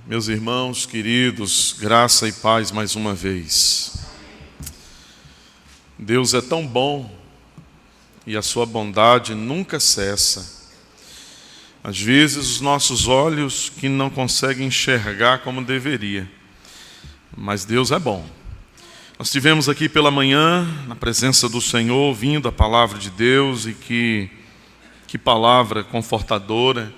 Meus irmãos queridos, graça e paz mais uma vez. Deus é tão bom e a sua bondade nunca cessa. Às vezes os nossos olhos que não conseguem enxergar como deveria, mas Deus é bom. Nós estivemos aqui pela manhã, na presença do Senhor, ouvindo a palavra de Deus, e que palavra confortadora,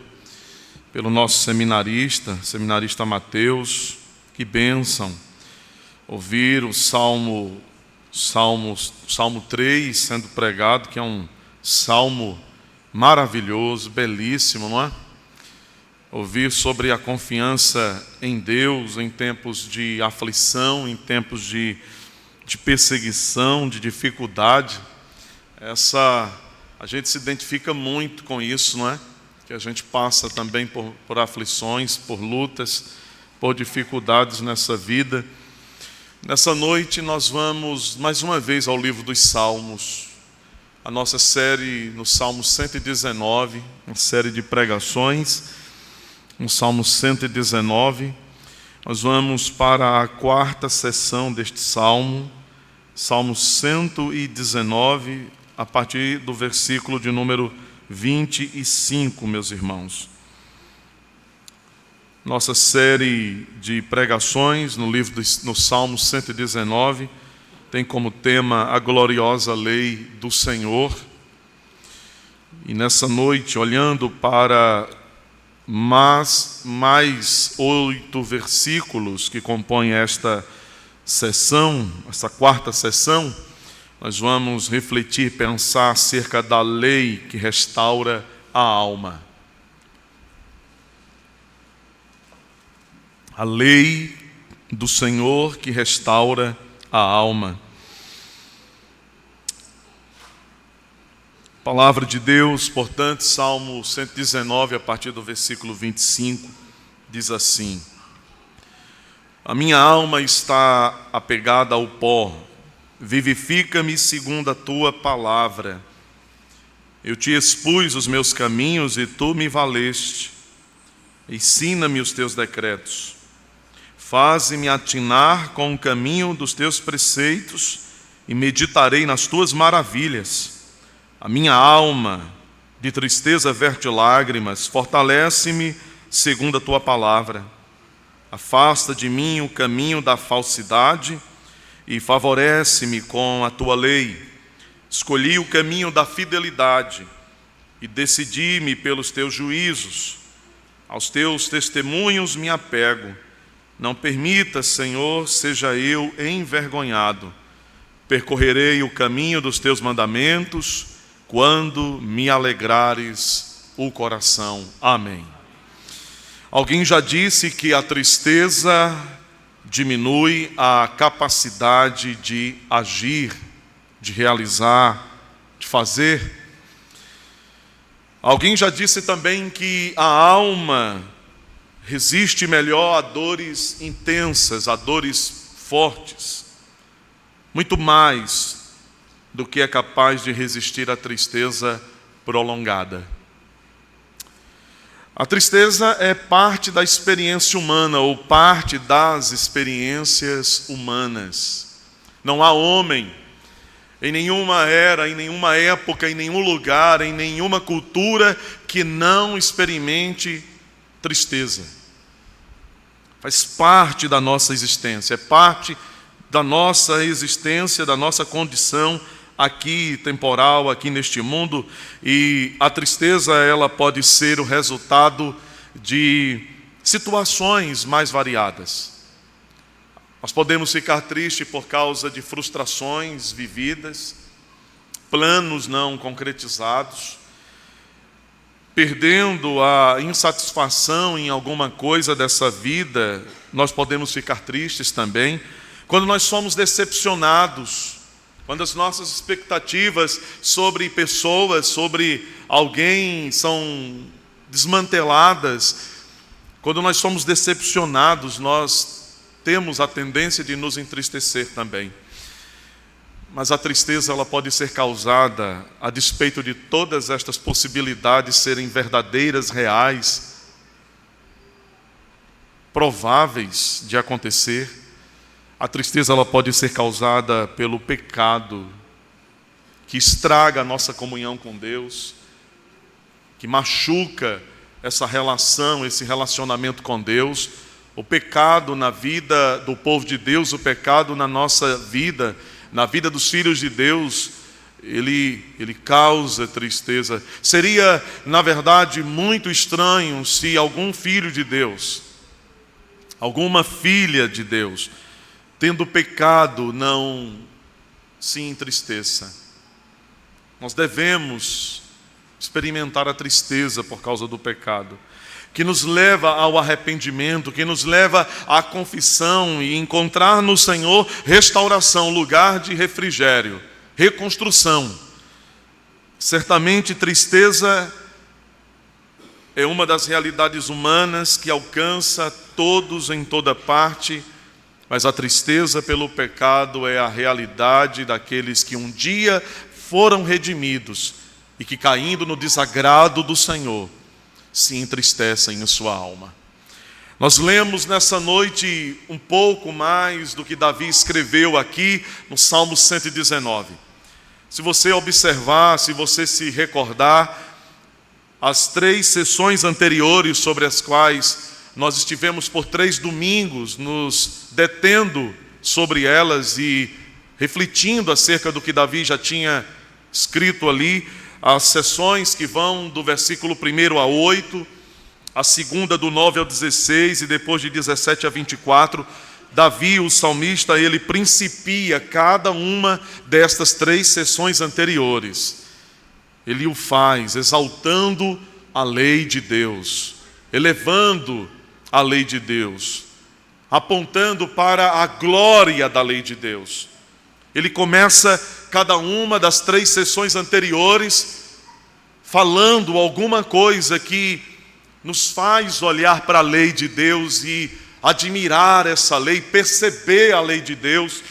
pelo nosso seminarista Mateus. Que bênção ouvir o Salmo 3 sendo pregado, que é um salmo maravilhoso, belíssimo, não é? Ouvir sobre a confiança em Deus em tempos de aflição, em tempos de perseguição, de dificuldade. A gente se identifica muito com isso, não é? Que a gente passa também por aflições, por lutas, por dificuldades nessa vida. Nessa noite nós vamos mais uma vez ao livro dos Salmos, a nossa série no Salmo 119, uma série de pregações, no Salmo 119. Nós vamos para a quarta sessão deste Salmo, Salmo 119, a partir do versículo de número 25, meus irmãos. Nossa série de pregações no Salmo 119 tem como tema a gloriosa lei do Senhor. E nessa noite, olhando para mais 8 versículos que compõem esta sessão, essa quarta sessão, nós vamos refletir, pensar acerca da lei que restaura a alma. A lei do Senhor que restaura a alma. Palavra de Deus, portanto, Salmo 119, a partir do versículo 25, diz assim: A minha alma está apegada ao pó, vivifica-me segundo a tua palavra. Eu te expus os meus caminhos e tu me valeste. Ensina-me os teus decretos. Faze-me atinar com o caminho dos teus preceitos e meditarei nas tuas maravilhas. A minha alma de tristeza verte lágrimas, fortalece-me segundo a tua palavra. Afasta de mim o caminho da falsidade e favorece-me com a tua lei. Escolhi o caminho da fidelidade e decidi-me pelos teus juízos. Aos teus testemunhos me apego. Não permita, Senhor, seja eu envergonhado. Percorrerei o caminho dos teus mandamentos quando me alegrares o coração. Amém. Alguém já disse que a tristeza diminui a capacidade de agir, de realizar, de fazer. Alguém já disse também que a alma resiste melhor a dores intensas, a dores fortes, muito mais do que é capaz de resistir à tristeza prolongada. A tristeza é parte da experiência humana, ou parte das experiências humanas. Não há homem, em nenhuma era, em nenhuma época, em nenhum lugar, em nenhuma cultura, que não experimente tristeza. Faz parte da nossa existência, é parte da nossa existência, da nossa condição aqui temporal, aqui neste mundo. E a tristeza, ela pode ser o resultado de situações mais variadas. Nós podemos ficar tristes por causa de frustrações vividas, planos não concretizados, perdendo a insatisfação em alguma coisa dessa vida. Nós podemos ficar tristes também quando nós somos decepcionados, quando as nossas expectativas sobre pessoas, sobre alguém são desmanteladas. Quando nós somos decepcionados, nós temos a tendência de nos entristecer também. Mas a tristeza, ela pode ser causada, a despeito de todas estas possibilidades serem verdadeiras, reais, prováveis de acontecer. A tristeza ela pode ser causada pelo pecado, que estraga a nossa comunhão com Deus, que machuca essa relação, esse relacionamento com Deus. O pecado na vida do povo de Deus, o pecado na nossa vida, na vida dos filhos de Deus, ele causa tristeza. Seria, na verdade, muito estranho se algum filho de Deus, alguma filha de Deus, tendo pecado, não se entristeça. Nós devemos experimentar a tristeza por causa do pecado, que nos leva ao arrependimento, que nos leva à confissão e encontrar no Senhor restauração, lugar de refrigério, reconstrução. Certamente tristeza é uma das realidades humanas que alcança todos em toda parte, mas a tristeza pelo pecado é a realidade daqueles que um dia foram redimidos e que, caindo no desagrado do Senhor, se entristecem em sua alma. Nós lemos nessa noite um pouco mais do que Davi escreveu aqui no Salmo 119. Se você observar, se você se recordar, as 3 sessões anteriores sobre as quais nós estivemos por 3 domingos nos detendo sobre elas e refletindo acerca do que Davi já tinha escrito ali, as sessões que vão do versículo 1 a 8, a segunda do 9 ao 16 e depois de 17 a 24, Davi, o salmista, ele principia cada uma destas 3 sessões anteriores. Ele o faz exaltando a lei de Deus, elevando a lei de Deus, apontando para a glória da lei de Deus. Ele começa cada uma das 3 sessões anteriores falando alguma coisa que nos faz olhar para a lei de Deus e admirar essa lei, perceber a lei de Deus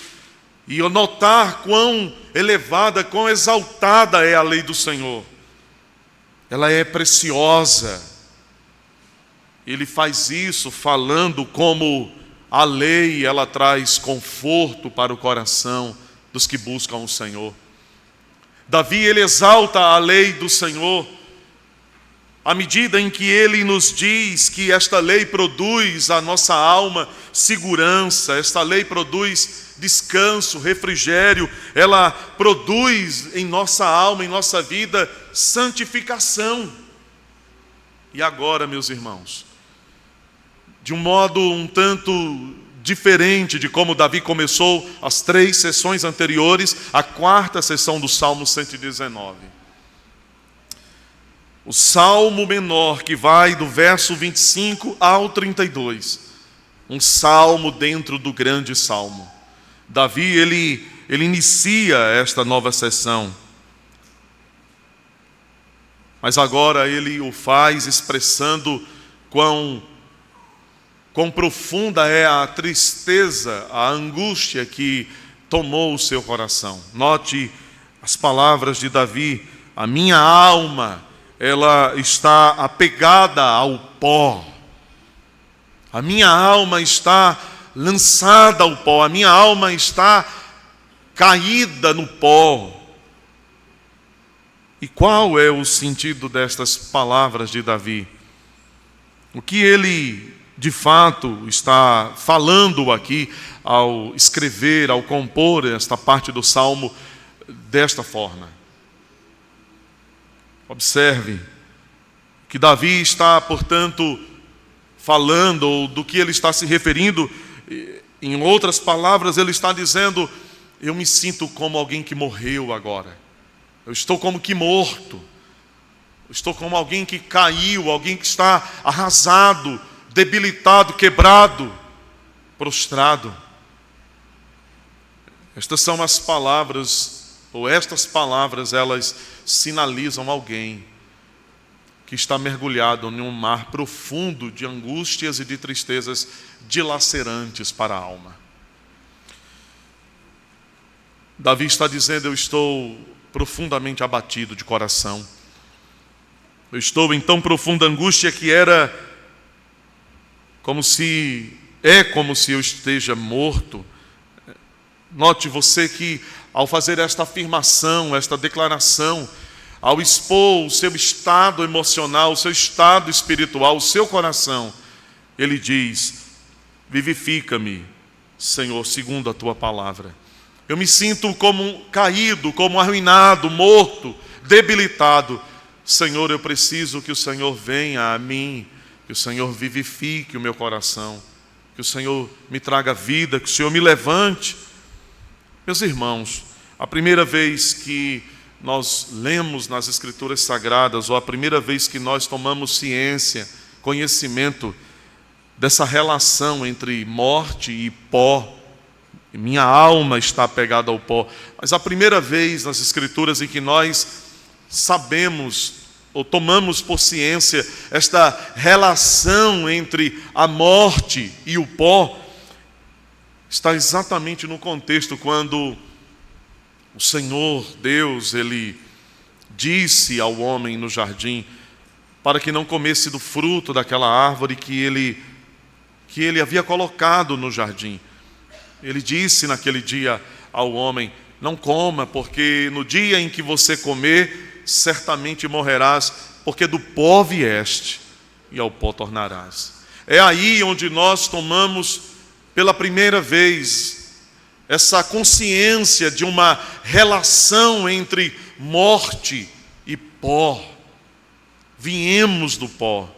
e notar quão elevada, quão exaltada é a lei do Senhor. Ela é preciosa. Ele faz isso falando como a lei, ela traz conforto para o coração dos que buscam o Senhor. Davi, ele exalta a lei do Senhor à medida em que ele nos diz que esta lei produz à nossa alma segurança, esta lei produz descanso, refrigério, ela produz em nossa alma, em nossa vida, santificação. E agora, meus irmãos, de um modo um tanto diferente de como Davi começou as 3 sessões anteriores, a 4ª sessão do Salmo 119. O Salmo menor, que vai do verso 25 ao 32. Um salmo dentro do grande salmo. Davi, ele inicia esta nova sessão. Mas agora ele o faz expressando quão profunda é a tristeza, a angústia que tomou o seu coração. Note as palavras de Davi: a minha alma, ela está apegada ao pó. A minha alma está lançada ao pó, a minha alma está caída no pó. E qual é o sentido destas palavras de Davi? O que ele de fato está falando aqui ao escrever, ao compor esta parte do Salmo desta forma? Observe que Davi está, portanto, falando, ou do que ele está se referindo. Em outras palavras, ele está dizendo: eu me sinto como alguém que morreu agora. Eu estou como que morto. Eu estou como alguém que caiu, alguém que está arrasado, debilitado, quebrado, prostrado. Estas são as palavras, ou estas palavras, elas sinalizam alguém que está mergulhado em um mar profundo de angústias e de tristezas dilacerantes para a alma. Davi está dizendo: eu estou profundamente abatido de coração. Eu estou em tão profunda angústia que era como se eu esteja morto. Note você que ao fazer esta afirmação, esta declaração, ao expor o seu estado emocional, o seu estado espiritual, o seu coração, ele diz: vivifica-me, Senhor, segundo a tua palavra. Eu me sinto como caído, como arruinado, morto, debilitado. Senhor, eu preciso que o Senhor venha a mim, que o Senhor vivifique o meu coração, que o Senhor me traga vida, que o Senhor me levante. Meus irmãos, a primeira vez que nós lemos nas Escrituras Sagradas, ou a primeira vez que nós tomamos ciência, conhecimento dessa relação entre morte e pó, minha alma está apegada ao pó, mas a primeira vez nas Escrituras em que nós sabemos ou tomamos por ciência esta relação entre a morte e o pó, está exatamente no contexto quando o Senhor Deus, Ele disse ao homem no jardim para que não comesse do fruto daquela árvore que ele havia colocado no jardim. Ele disse naquele dia ao homem: não coma, porque no dia em que você comer, certamente morrerás, porque do pó vieste e ao pó tornarás. É aí onde nós tomamos pela primeira vez essa consciência de uma relação entre morte e pó. Viemos do pó,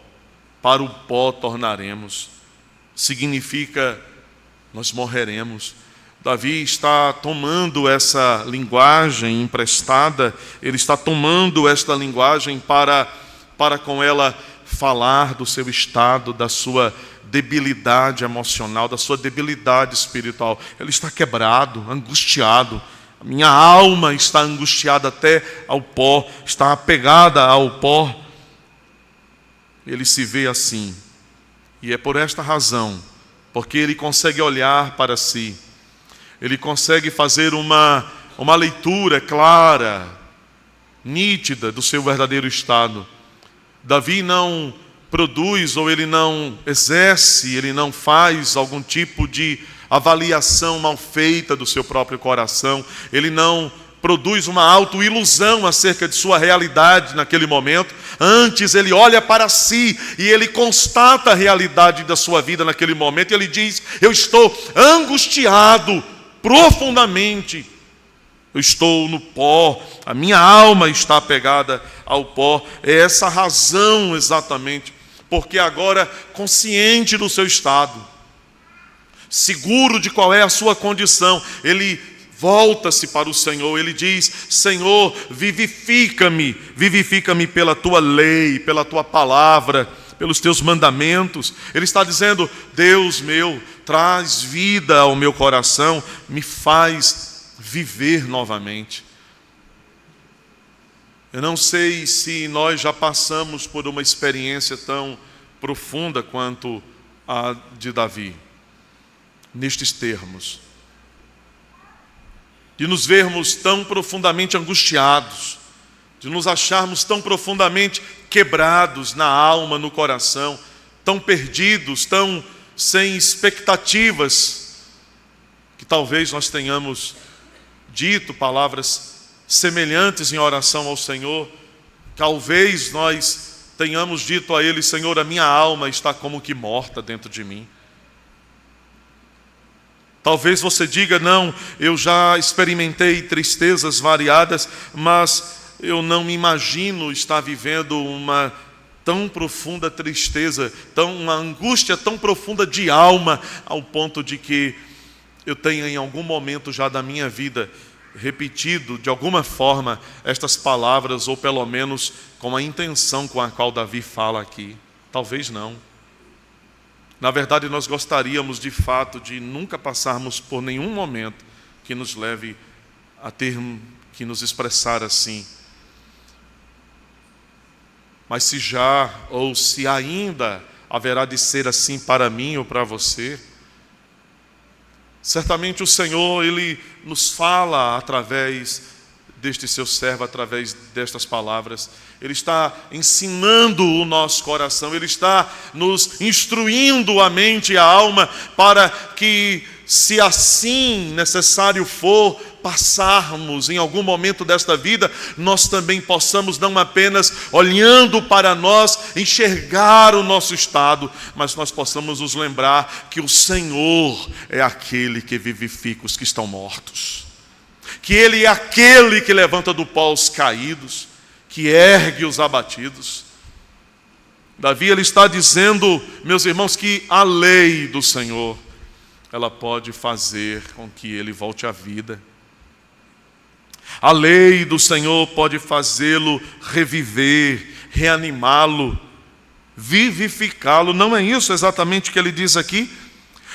para o pó tornaremos. Significa nós morreremos. Davi está tomando essa linguagem emprestada, ele está tomando esta linguagem para com ela falar do seu estado, da sua debilidade emocional, da sua debilidade espiritual. Ele está quebrado, angustiado. A minha alma está angustiada até ao pó, está apegada ao pó. Ele se vê assim. E é por esta razão, porque ele consegue olhar para si, ele consegue fazer uma leitura clara, nítida do seu verdadeiro estado. Davi não produz, ou ele não exerce, ele não faz algum tipo de avaliação mal feita do seu próprio coração, ele não produz uma autoilusão acerca de sua realidade naquele momento. Antes ele olha para si e ele constata a realidade da sua vida naquele momento, e ele diz: eu estou angustiado profundamente, eu estou no pó, a minha alma está apegada ao pó. É essa razão exatamente, porque agora consciente do seu estado, seguro de qual é a sua condição, ele volta-se para o Senhor, ele diz: Senhor, vivifica-me pela tua lei, pela tua palavra, pelos teus mandamentos. Ele está dizendo: Deus meu, traz vida ao meu coração, me faz viver novamente. Eu não sei se nós já passamos por uma experiência tão profunda quanto a de Davi, nestes termos, de nos vermos tão profundamente angustiados, de nos acharmos tão profundamente quebrados na alma, no coração, tão perdidos, tão sem expectativas, que talvez nós tenhamos dito palavras semelhantes em oração ao Senhor. Talvez nós tenhamos dito a Ele: Senhor, a minha alma está como que morta dentro de mim. Talvez você diga: não, eu já experimentei tristezas variadas, mas eu não me imagino estar vivendo uma tão profunda tristeza, uma angústia tão profunda de alma, ao ponto de que eu tenha em algum momento já da minha vida repetido de alguma forma estas palavras, ou pelo menos com a intenção com a qual Davi fala aqui. Talvez não. Na verdade, nós gostaríamos de fato de nunca passarmos por nenhum momento que nos leve a ter que nos expressar assim. Mas se já, ou se ainda haverá de ser assim para mim ou para você, certamente o Senhor, Ele nos fala através deste seu servo através destas palavras. Ele está ensinando o nosso coração, Ele está nos instruindo a mente e a alma para que, se assim necessário for, passarmos em algum momento desta vida, nós também possamos não apenas olhando para nós, enxergar o nosso estado, mas nós possamos nos lembrar que o Senhor é aquele que vivifica os que estão mortos, que Ele é aquele que levanta do pó os caídos, que ergue os abatidos. Davi, ele está dizendo, meus irmãos, que a lei do Senhor, ela pode fazer com que ele volte à vida. A lei do Senhor pode fazê-lo reviver, reanimá-lo, vivificá-lo. Não é isso exatamente que ele diz aqui?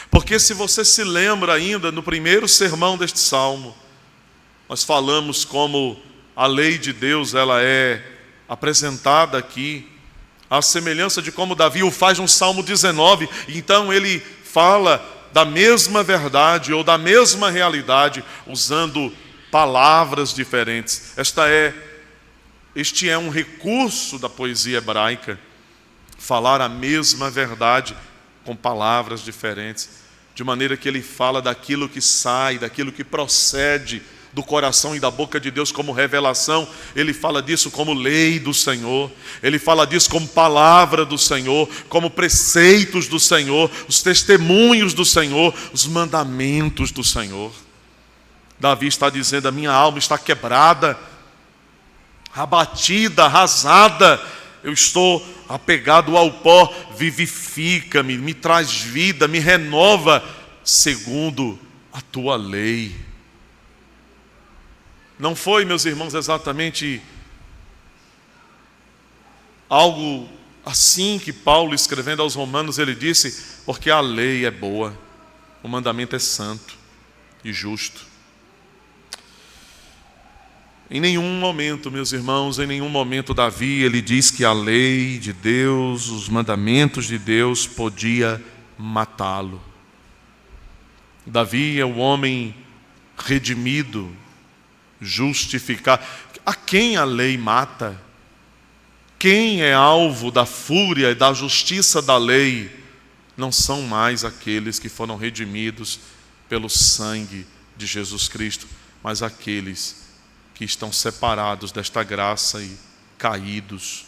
Porque se você se lembra ainda, no primeiro sermão deste salmo, nós falamos como a lei de Deus, ela é apresentada aqui, à semelhança de como Davi o faz no Salmo 19. Então ele fala da mesma verdade ou da mesma realidade, usando palavras diferentes. Este é um recurso da poesia hebraica, falar a mesma verdade com palavras diferentes, de maneira que ele fala daquilo que sai, daquilo que procede do coração e da boca de Deus como revelação. Ele fala disso como lei do Senhor, ele fala disso como palavra do Senhor, como preceitos do Senhor, os testemunhos do Senhor, os mandamentos do Senhor. Davi está dizendo: a minha alma está quebrada, abatida, arrasada, eu estou apegado ao pó. Vivifica-me, me traz vida, me renova segundo a tua lei. Não foi, meus irmãos, exatamente algo assim que Paulo, escrevendo aos Romanos, ele disse: porque a lei é boa, o mandamento é santo e justo. Em nenhum momento, meus irmãos, em nenhum momento Davi, ele diz que a lei de Deus, os mandamentos de Deus podia matá-lo. Davi é o homem redimido, justificado. A quem a lei mata? Quem é alvo da fúria e da justiça da lei? Não são mais aqueles que foram redimidos pelo sangue de Jesus Cristo, mas aqueles que estão separados desta graça e caídos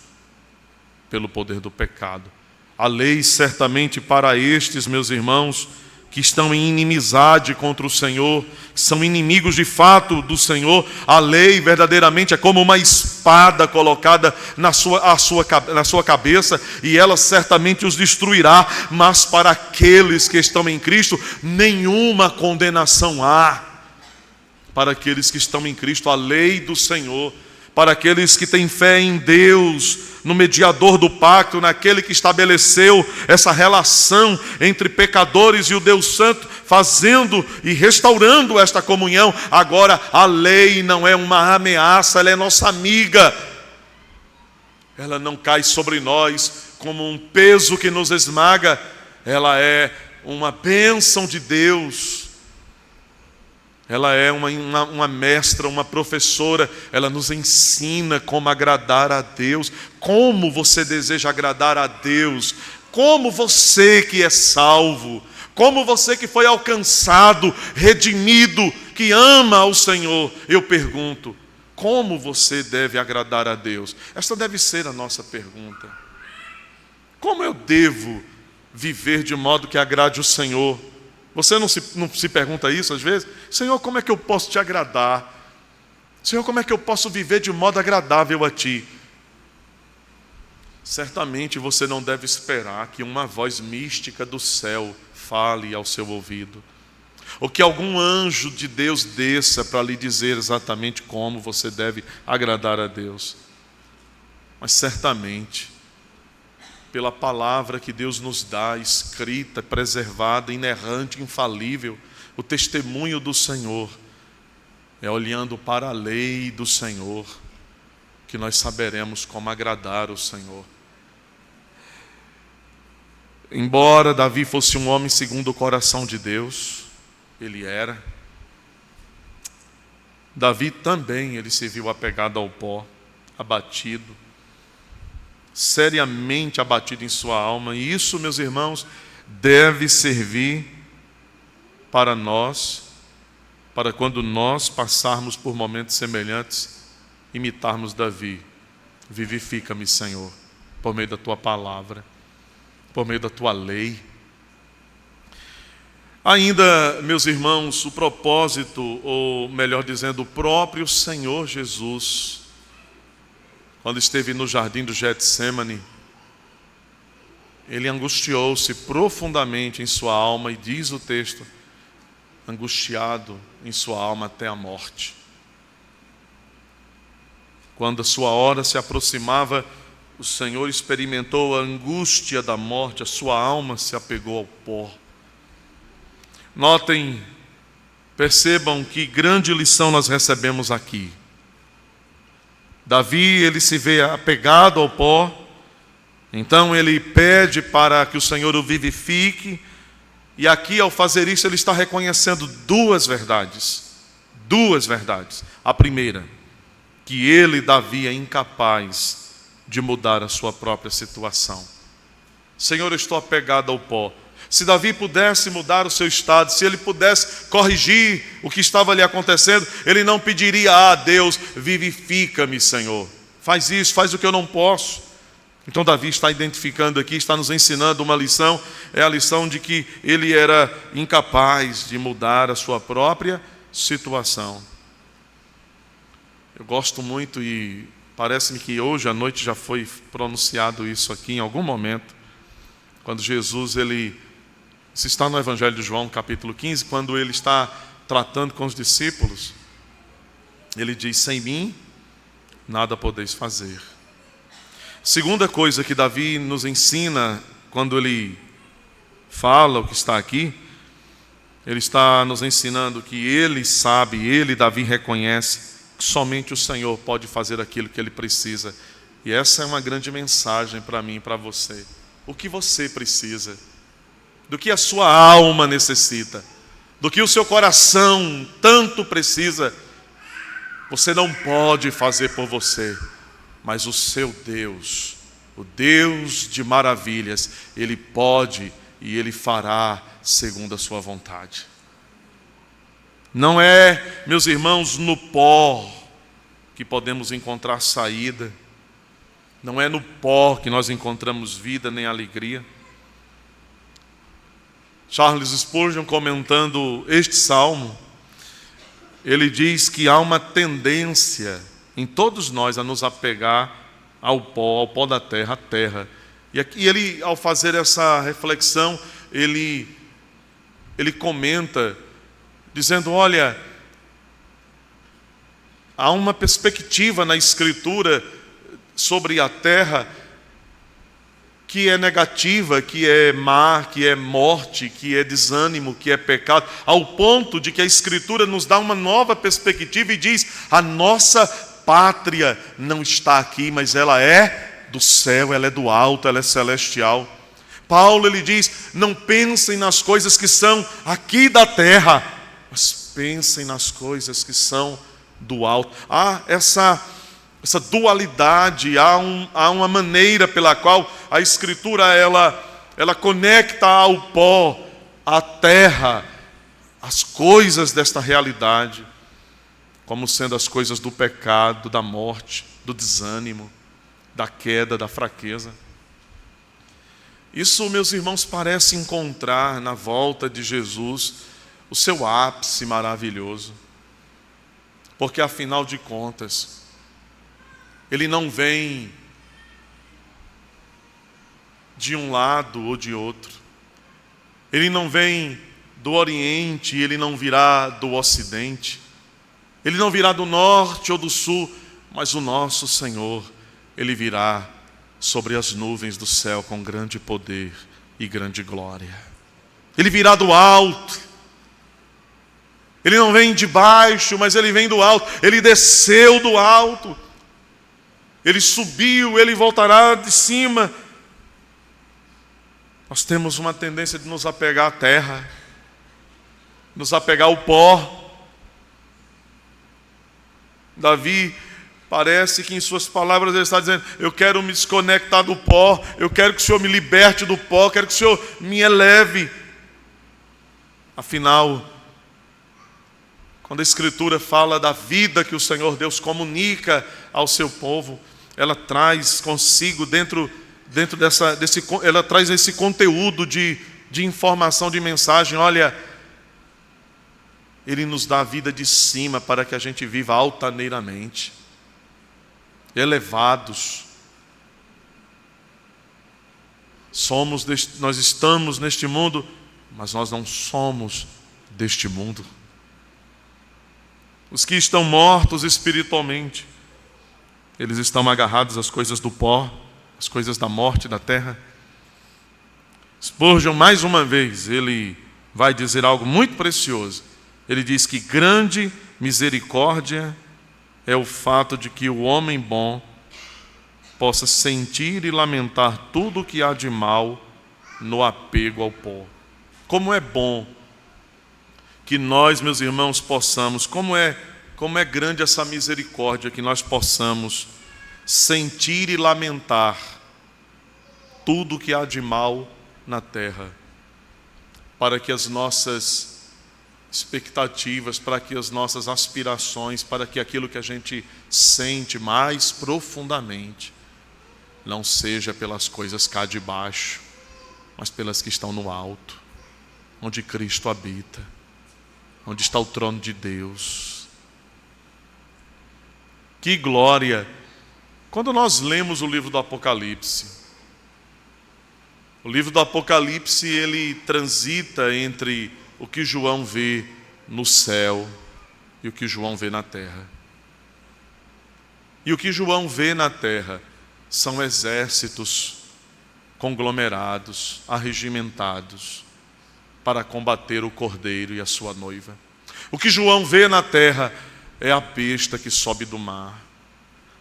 pelo poder do pecado. A lei certamente para estes, meus irmãos, que estão em inimizade contra o Senhor, que são inimigos de fato do Senhor, a lei verdadeiramente é como uma espada colocada na sua cabeça, e ela certamente os destruirá. Mas para aqueles que estão em Cristo, nenhuma condenação há. Para aqueles que estão em Cristo, a lei do Senhor, para aqueles que têm fé em Deus, no mediador do pacto, naquele que estabeleceu essa relação entre pecadores e o Deus Santo, fazendo e restaurando esta comunhão. Agora, a lei não é uma ameaça, ela é nossa amiga. Ela não cai sobre nós como um peso que nos esmaga, ela é uma bênção de Deus. Ela é uma mestra, uma professora. Ela nos ensina como agradar a Deus. Como você deseja agradar a Deus? Como você que é salvo, como você que foi alcançado, redimido, que ama ao Senhor, eu pergunto, como você deve agradar a Deus? Esta deve ser a nossa pergunta. Como eu devo viver de modo que agrade o Senhor? Você não se pergunta isso às vezes? Senhor, como é que eu posso te agradar? Senhor, como é que eu posso viver de modo agradável a Ti? Certamente você não deve esperar que uma voz mística do céu fale ao seu ouvido, ou que algum anjo de Deus desça para lhe dizer exatamente como você deve agradar a Deus. Mas certamente, pela palavra que Deus nos dá, escrita, preservada, inerrante, infalível, o testemunho do Senhor, é olhando para a lei do Senhor que nós saberemos como agradar o Senhor. Embora Davi fosse um homem segundo o coração de Deus, ele era, Davi também, ele se viu apegado ao pó, abatido, seriamente abatido em sua alma. E isso, meus irmãos, deve servir para nós, para quando nós passarmos por momentos semelhantes, imitarmos Davi. Vivifica-me, Senhor, por meio da Tua palavra, por meio da Tua lei. Ainda, meus irmãos, o propósito, ou melhor dizendo, o próprio Senhor Jesus, quando esteve no jardim do Getsêmani, ele angustiou-se profundamente em sua alma, e diz o texto, angustiado em sua alma até a morte. Quando a sua hora se aproximava, o Senhor experimentou a angústia da morte, a sua alma se apegou ao pó. Notem, percebam que grande lição nós recebemos aqui. Davi, ele se vê apegado ao pó, então ele pede para que o Senhor o vivifique, e aqui ao fazer isso ele está reconhecendo duas verdades. A primeira, que ele, Davi, é incapaz de mudar a sua própria situação. Senhor, eu estou apegado ao pó. Se Davi pudesse mudar o seu estado, se ele pudesse corrigir o que estava lhe acontecendo, ele não pediria a Deus, vivifica-me, Senhor. Faz isso, faz o que eu não posso. Então Davi está identificando aqui, está nos ensinando uma lição, é a lição de que ele era incapaz de mudar a sua própria situação. Eu gosto muito, e parece-me que hoje à noite já foi pronunciado isso aqui em algum momento, quando Jesus, isso está no Evangelho de João, capítulo 15, quando ele está tratando com os discípulos, ele diz, sem mim, nada podeis fazer. Segunda coisa que Davi nos ensina, quando ele fala o que está aqui, ele está nos ensinando que ele sabe, ele, Davi, reconhece que somente o Senhor pode fazer aquilo que ele precisa. E essa é uma grande mensagem para mim e para você. O que você precisa? Do que a sua alma necessita, do que o seu coração tanto precisa, você não pode fazer por você, mas o seu Deus, o Deus de maravilhas, Ele pode e Ele fará segundo a sua vontade. Não é, meus irmãos, no pó que podemos encontrar saída, não é no pó que nós encontramos vida nem alegria. Charles Spurgeon, comentando este salmo, ele diz que há uma tendência em todos nós a nos apegar ao pó da terra, à terra. E aqui ele, ao fazer essa reflexão, ele comenta, dizendo, olha, há uma perspectiva na Escritura sobre a terra que é negativa, que é má, que é morte, que é desânimo, que é pecado, ao ponto de que a Escritura nos dá uma nova perspectiva e diz, a nossa pátria não está aqui, mas ela é do céu, ela é do alto, ela é celestial. Paulo, ele diz, não pensem nas coisas que são aqui da terra, mas pensem nas coisas que são do alto. Há essa dualidade, há uma maneira pela qual a Escritura ela conecta ao pó, à terra, as coisas desta realidade, como sendo as coisas do pecado, da morte, do desânimo, da queda, da fraqueza. Isso, meus irmãos, parece encontrar na volta de Jesus o seu ápice maravilhoso, porque afinal de contas, Ele não vem de um lado ou de outro. Ele não vem do Oriente, Ele não virá do Ocidente. Ele não virá do Norte ou do Sul, mas o nosso Senhor, Ele virá sobre as nuvens do céu com grande poder e grande glória. Ele virá do alto. Ele não vem de baixo, mas Ele vem do alto. Ele desceu do alto. Ele subiu, Ele voltará de cima. Nós temos uma tendência de nos apegar à terra, nos apegar ao pó. Davi parece que em suas palavras ele está dizendo: eu quero me desconectar do pó, eu quero que o Senhor me liberte do pó, eu quero que o Senhor me eleve. Afinal, quando a Escritura fala da vida que o Senhor Deus comunica ao seu povo, ela traz consigo dentro ela traz esse conteúdo de informação, de mensagem. Olha, Ele nos dá a vida de cima para que a gente viva altaneiramente, elevados. Nós estamos neste mundo, mas nós não somos deste mundo. Os que estão mortos espiritualmente, eles estão agarrados às coisas do pó, às coisas da morte, da terra. Spurgeon, mais uma vez, ele vai dizer algo muito precioso. Ele diz que grande misericórdia é o fato de que o homem bom possa sentir e lamentar tudo o que há de mal no apego ao pó. Como é bom que nós, meus irmãos, possamos, como é grande essa misericórdia, que nós possamos sentir e lamentar tudo o que há de mal na terra, para que as nossas expectativas, para que as nossas aspirações, para que aquilo que a gente sente mais profundamente não seja pelas coisas cá de baixo, mas pelas que estão no alto, onde Cristo habita, onde está o trono de Deus. Que glória! Quando nós lemos o livro do Apocalipse, o livro do Apocalipse, ele transita entre o que João vê no céu e o que João vê na terra. E o que João vê na terra são exércitos conglomerados, arregimentados, para combater o Cordeiro e a sua noiva. O que João vê na terra é a besta que sobe do mar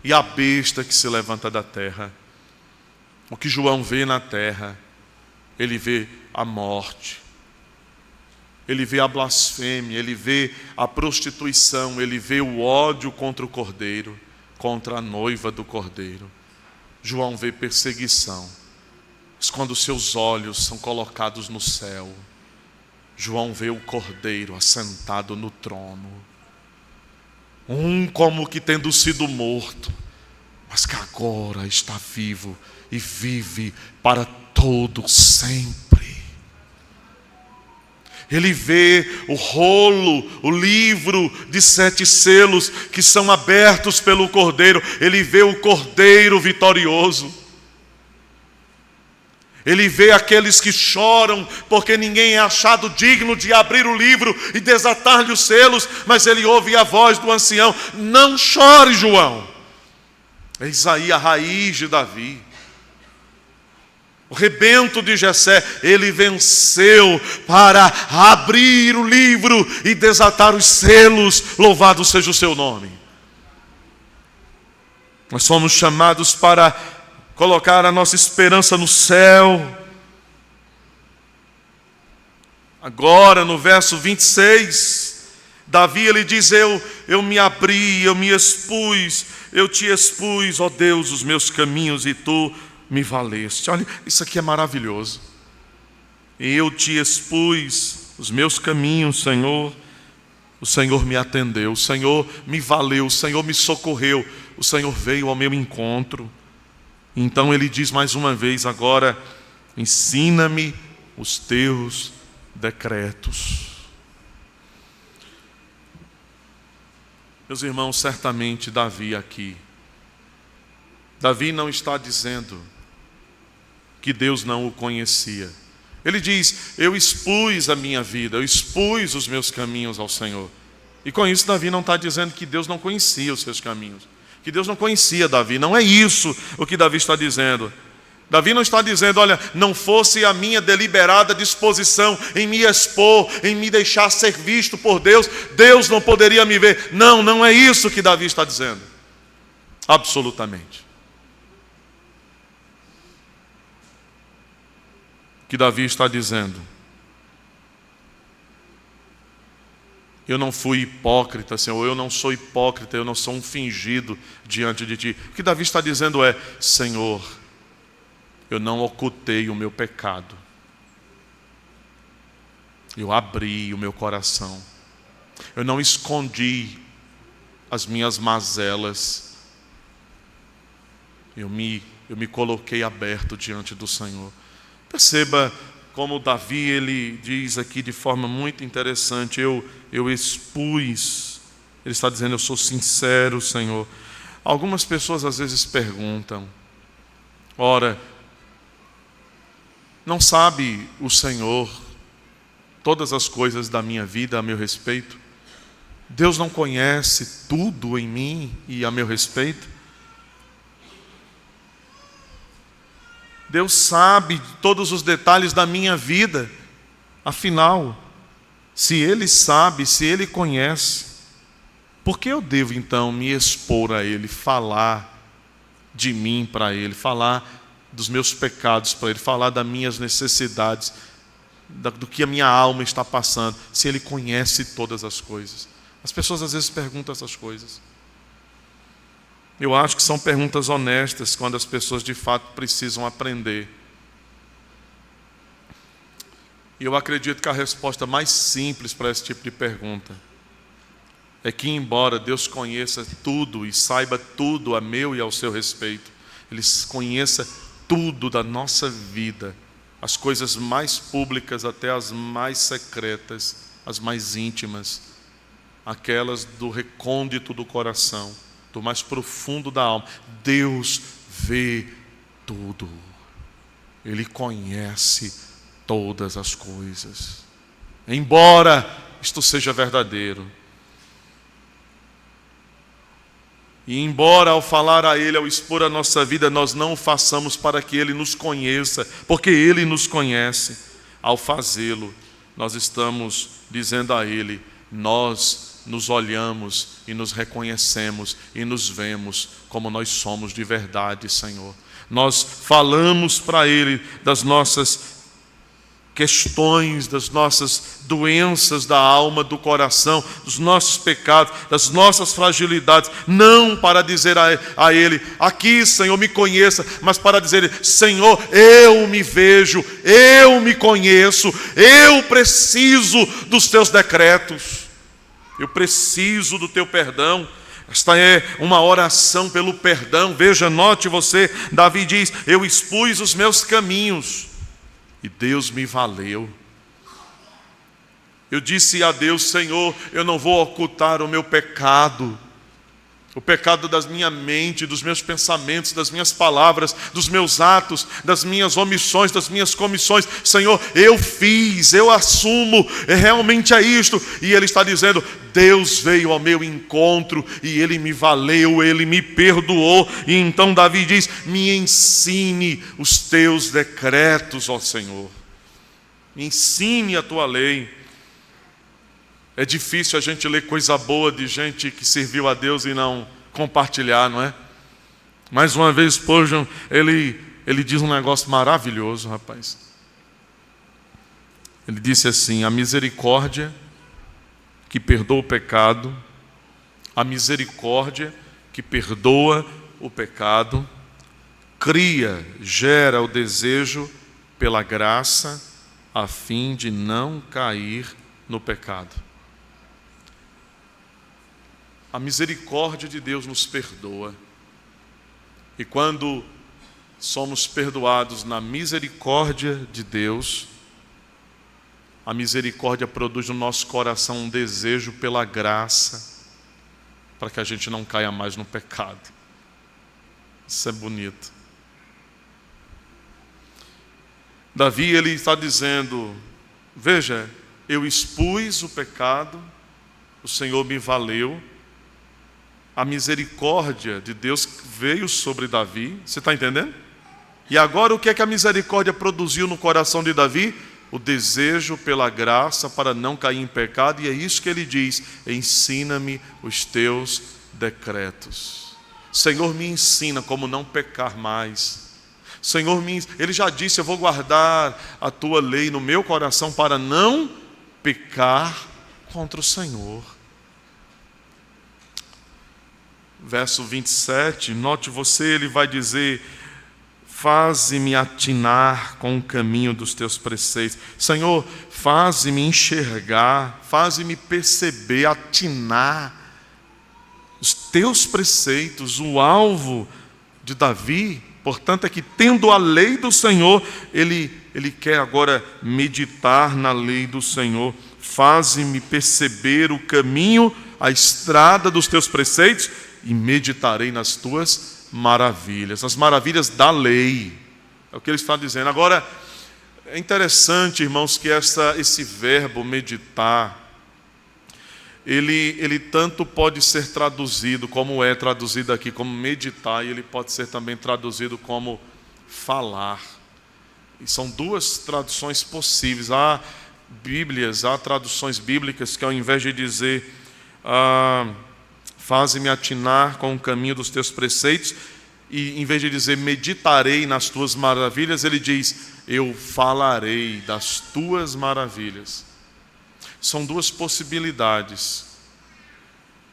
e a besta que se levanta da terra. O que João vê na terra, ele vê a morte, ele vê a blasfêmia, ele vê a prostituição, ele vê o ódio contra o Cordeiro, contra a noiva do Cordeiro. João vê perseguição. Mas quando seus olhos são colocados no céu, João vê o Cordeiro assentado no trono, como que tendo sido morto, mas que agora está vivo e vive para todo sempre. Ele vê o rolo, o livro de 7 selos que são abertos pelo Cordeiro. Ele vê o Cordeiro vitorioso. Ele vê aqueles que choram porque ninguém é achado digno de abrir o livro e desatar-lhe os selos, mas ele ouve a voz do ancião: não chore, João. Eis aí a raiz de Davi, o rebento de Jessé. Ele venceu para abrir o livro e desatar os selos. Louvado seja o seu nome. Nós somos chamados para colocar a nossa esperança no céu. Agora no verso 26, Davi ele diz: eu me abri, eu me expus, eu te expus, ó Deus, os meus caminhos, e tu me valeste. Olha, isso aqui é maravilhoso. Eu te expus os meus caminhos, Senhor. O Senhor me atendeu, o Senhor me valeu, o Senhor me socorreu, o Senhor veio ao meu encontro. Então ele diz mais uma vez agora: ensina-me os teus decretos. Meus irmãos, certamente Davi aqui, Davi não está dizendo que Deus não o conhecia. Ele diz: eu expus a minha vida, eu expus os meus caminhos ao Senhor. E com isso Davi não está dizendo que Deus não conhecia os seus caminhos, que Deus não conhecia Davi. Não é isso o que Davi está dizendo. Davi não está dizendo: olha, não fosse a minha deliberada disposição em me expor, em me deixar ser visto por Deus, Deus não poderia me ver. Não, não é isso que Davi está dizendo. Absolutamente. O que Davi está dizendo Eu não fui hipócrita, Senhor, eu não sou hipócrita, eu não sou um fingido diante de Ti. O que Davi está dizendo é: Senhor, eu não ocultei o meu pecado. Eu abri o meu coração. Eu não escondi as minhas mazelas. Eu me coloquei aberto diante do Senhor. Perceba como Davi, ele diz aqui de forma muito interessante: eu expus. Ele está dizendo: eu sou sincero, Senhor. Algumas pessoas às vezes perguntam: ora, não sabe o Senhor todas as coisas da minha vida a meu respeito? Deus não conhece tudo em mim e a meu respeito? Deus sabe todos os detalhes da minha vida. Afinal, se Ele sabe, se Ele conhece, por que eu devo então me expor a Ele, falar de mim para Ele, falar dos meus pecados para Ele, falar das minhas necessidades, do que a minha alma está passando, se Ele conhece todas as coisas? As pessoas às vezes perguntam essas coisas. Eu acho que são perguntas honestas, quando as pessoas de fato precisam aprender. E eu acredito que a resposta mais simples para esse tipo de pergunta é que, embora Deus conheça tudo e saiba tudo a meu e ao seu respeito, Ele conheça tudo da nossa vida, as coisas mais públicas até as mais secretas, as mais íntimas, aquelas do recôndito do coração, do mais profundo da alma. Deus vê tudo. Ele conhece todas as coisas. Embora isto seja verdadeiro, e embora ao falar a Ele, ao expor a nossa vida, nós não o façamos para que Ele nos conheça, porque Ele nos conhece, ao fazê-lo, nós estamos dizendo a Ele: nós nos olhamos e nos reconhecemos e nos vemos como nós somos de verdade, Senhor. Nós falamos para Ele das nossas questões, das nossas doenças da alma, do coração, dos nossos pecados, das nossas fragilidades, não para dizer a Ele: aqui, Senhor, me conheça, mas para dizer: Senhor, eu me vejo, eu me conheço, eu preciso dos Teus decretos, eu preciso do Teu perdão. Esta é uma oração pelo perdão. Veja, note você, Davi diz: eu expus os meus caminhos e Deus me valeu. Eu disse a Deus: Senhor, eu não vou ocultar o meu pecado, o pecado da minha mente, dos meus pensamentos, das minhas palavras, dos meus atos, das minhas omissões, das minhas comissões. Senhor, eu fiz, eu assumo, realmente é isto. E Ele está dizendo: Deus veio ao meu encontro e Ele me valeu, Ele me perdoou. E então Davi diz: me ensine os Teus decretos, ó Senhor. Me ensine a Tua lei. É difícil a gente ler coisa boa de gente que serviu a Deus e não compartilhar, não é? Mais uma vez, Spurgeon, ele diz um negócio maravilhoso, rapaz. Ele disse assim: a misericórdia que perdoa o pecado, a misericórdia que perdoa o pecado, gera o desejo pela graça, a fim de não cair no pecado. A misericórdia de Deus nos perdoa. E quando somos perdoados na misericórdia de Deus, a misericórdia produz no nosso coração um desejo pela graça, para que a gente não caia mais no pecado. Isso é bonito. Davi, ele está dizendo: veja, eu expus o pecado, o Senhor me valeu. A misericórdia de Deus veio sobre Davi. Você está entendendo? E agora o que é que a misericórdia produziu no coração de Davi? O desejo pela graça para não cair em pecado. E é isso que ele diz: ensina-me os Teus decretos. Senhor, me ensina como não pecar mais. Senhor, Ele já disse: eu vou guardar a Tua lei no meu coração para não pecar contra o Senhor. Verso 27, note você, ele vai dizer: faze-me atinar com o caminho dos teus preceitos. Senhor, faze-me enxergar, faze-me perceber, atinar os teus preceitos. O alvo de Davi, portanto, é que, tendo a lei do Senhor, ele quer agora meditar na lei do Senhor. Faze-me perceber o caminho, a estrada dos teus preceitos, e meditarei nas tuas maravilhas. As maravilhas da lei, é o que ele está dizendo. Agora, é interessante, irmãos, que esse verbo meditar, ele tanto pode ser traduzido, como é traduzido aqui, como meditar, e ele pode ser também traduzido como falar. E são duas traduções possíveis. Há traduções bíblicas que, ao invés de dizer faze-me atinar com o caminho dos teus preceitos, e em vez de dizer meditarei nas tuas maravilhas, ele diz eu falarei das tuas maravilhas. São duas possibilidades,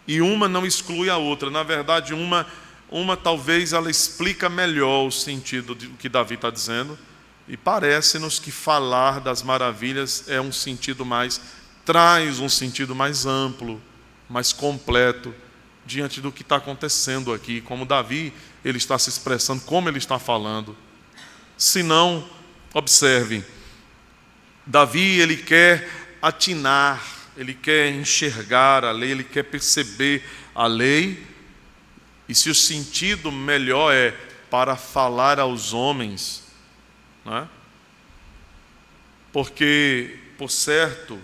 e uma não exclui a outra. Na verdade, uma talvez ela explica melhor o sentido do que Davi está dizendo, e parece-nos que falar das maravilhas é um sentido traz um sentido mais amplo, mais completo, diante do que está acontecendo aqui, como Davi, ele está se expressando, como ele está falando. Se não, observe, Davi, ele quer atinar, ele quer enxergar a lei, ele quer perceber a lei, e se o sentido melhor é para falar aos homens, não é? Porque, por certo,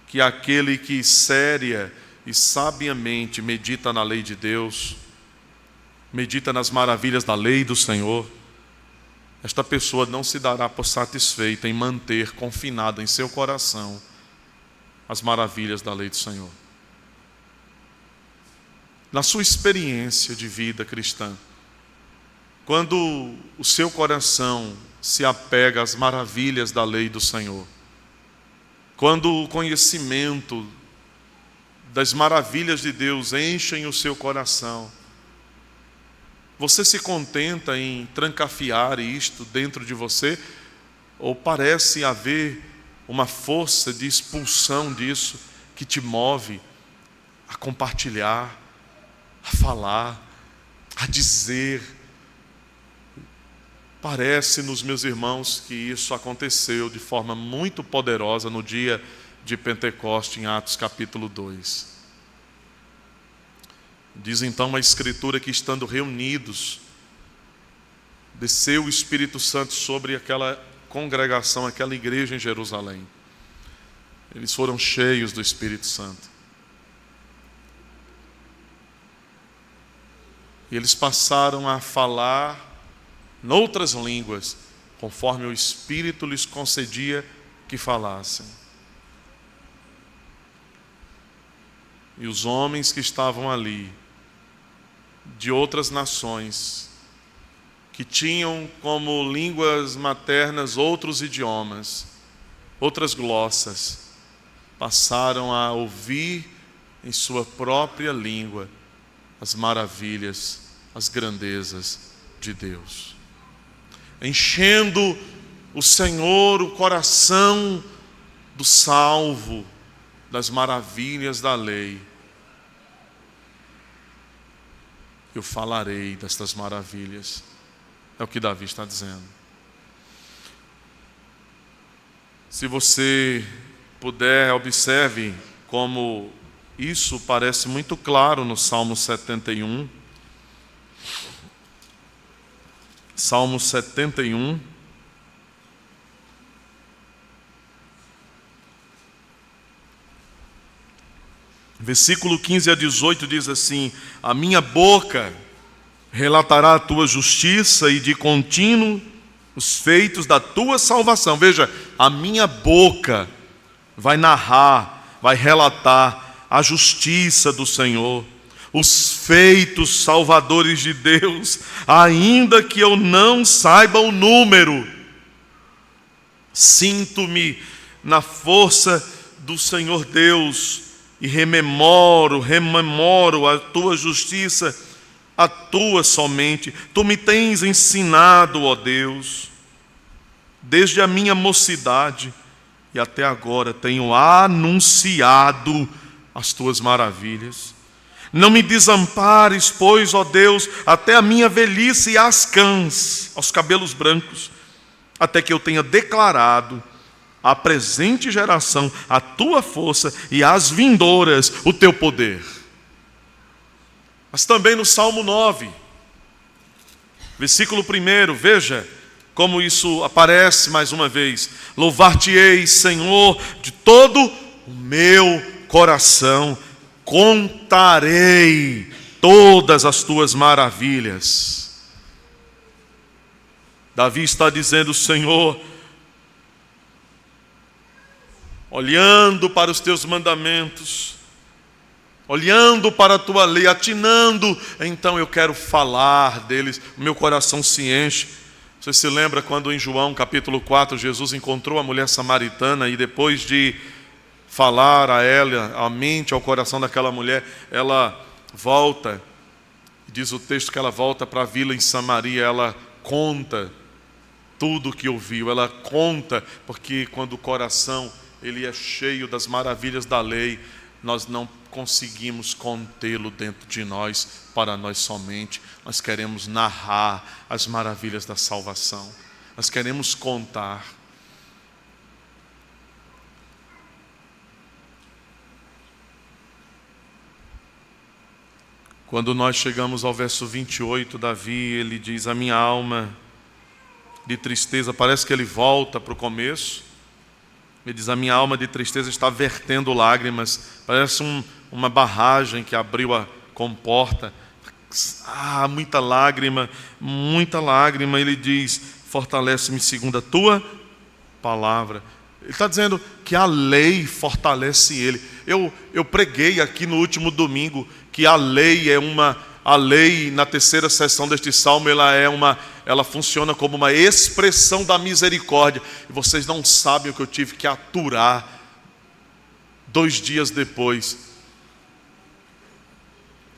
que aquele que séria e sabiamente medita na lei de Deus, medita nas maravilhas da lei do Senhor, esta pessoa não se dará por satisfeita em manter confinada em seu coração as maravilhas da lei do Senhor. Na sua experiência de vida cristã, quando o seu coração se apega às maravilhas da lei do Senhor, quando o conhecimento das maravilhas de Deus enchem o seu coração, você se contenta em trancafiar isto dentro de você? Ou parece haver uma força de expulsão disso que te move a compartilhar, a falar, a dizer? Parece-nos, meus irmãos, que isso aconteceu de forma muito poderosa no dia de Pentecoste, em Atos capítulo 2. Diz então a Escritura que, estando reunidos, desceu o Espírito Santo sobre aquela congregação, aquela igreja em Jerusalém. Eles foram cheios do Espírito Santo. E eles passaram a falar noutras línguas, conforme o Espírito lhes concedia que falassem. E os homens que estavam ali, de outras nações, que tinham como línguas maternas outros idiomas, outras glossas, passaram a ouvir em sua própria língua as maravilhas, as grandezas de Deus, enchendo o Senhor o coração do salvo das maravilhas da lei. Eu falarei destas maravilhas. É o que Davi está dizendo. Se você puder, observe como isso parece muito claro no Salmo 71. Salmo 71. Versículo 15 a 18 diz assim: a minha boca relatará a tua justiça e de contínuo os feitos da tua salvação. Veja, a minha boca vai narrar, vai relatar a justiça do Senhor, os feitos salvadores de Deus, ainda que eu não saiba o número. Sinto-me na força do Senhor Deus, e rememoro a tua justiça, a tua somente. Tu me tens ensinado, ó Deus, desde a minha mocidade, e até agora tenho anunciado as tuas maravilhas. Não me desampares, pois, ó Deus, até a minha velhice e às cãs, aos cabelos brancos, até que eu tenha declarado à presente geração a tua força e às vindouras o teu poder. Mas também no Salmo 9, versículo 1, veja como isso aparece mais uma vez. Louvar-te-ei, Senhor, de todo o meu coração, contarei todas as tuas maravilhas. Davi está dizendo: Senhor, olhando para os teus mandamentos, olhando para a tua lei, atinando, então eu quero falar deles, o meu coração se enche. Você se lembra quando em João capítulo 4, Jesus encontrou a mulher samaritana e depois de falar a ela, a mente, ao coração daquela mulher, ela volta, diz o texto que ela volta para a vila em Samaria, ela conta tudo o que ouviu, ela conta, porque quando o coração ele é cheio das maravilhas da lei, nós não conseguimos contê-lo dentro de nós, para nós somente. Nós queremos narrar as maravilhas da salvação, nós queremos contar. Quando nós chegamos ao verso 28, Davi, ele diz: a minha alma de tristeza, parece que ele volta para o começo. Ele diz: a minha alma de tristeza está vertendo lágrimas. Parece uma barragem que abriu a comporta. Muita lágrima, muita lágrima. Ele diz: fortalece-me segundo a tua palavra. Ele está dizendo que a lei fortalece ele. Eu preguei aqui no último domingo que a lei na terceira sessão deste salmo, ela funciona como uma expressão da misericórdia. E vocês não sabem o que eu tive que aturar 2 dias depois,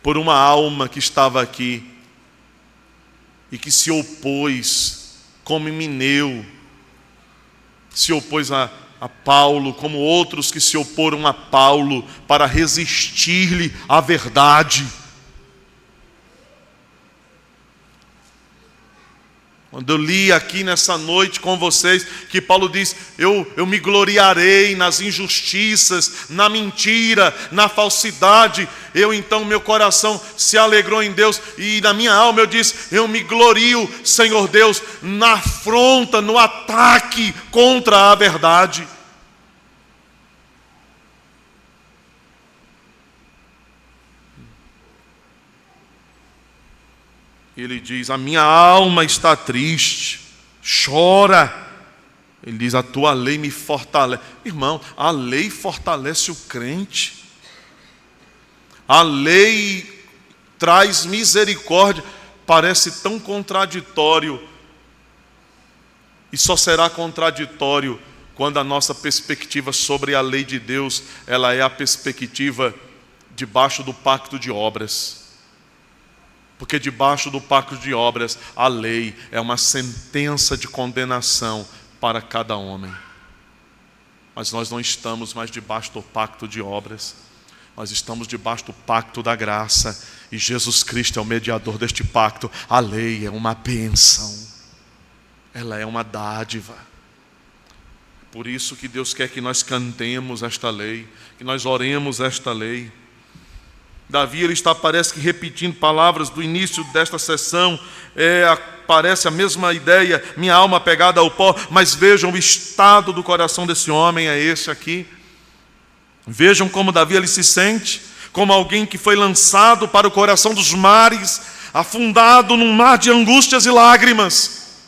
por uma alma que estava aqui e que se opôs, como Emineu, se opôs a Paulo, como outros que se oporam a Paulo para resistir-lhe à verdade. Quando eu li aqui nessa noite com vocês, que Paulo diz: eu me gloriarei nas injustiças, na mentira, na falsidade. Então meu coração se alegrou em Deus, e na minha alma eu disse: eu me glorio, Senhor Deus, na afronta, no ataque contra a verdade. Ele diz: a minha alma está triste, chora. Ele diz: a tua lei me fortalece. Irmão, a lei fortalece o crente. A lei traz misericórdia. Parece tão contraditório, e só será contraditório quando a nossa perspectiva sobre a lei de Deus, ela é a perspectiva debaixo do pacto de obras. Porque debaixo do pacto de obras, a lei é uma sentença de condenação para cada homem. Mas nós não estamos mais debaixo do pacto de obras. Nós estamos debaixo do pacto da graça. E Jesus Cristo é o mediador deste pacto. A lei é uma bênção. Ela é uma dádiva. Por isso que Deus quer que nós cantemos esta lei, que nós oremos esta lei. Davi, ele está, parece que repetindo palavras do início desta sessão, parece a mesma ideia, minha alma pegada ao pó, mas vejam o estado do coração desse homem, é esse aqui. Vejam como Davi ele se sente, como alguém que foi lançado para o coração dos mares, afundado num mar de angústias e lágrimas.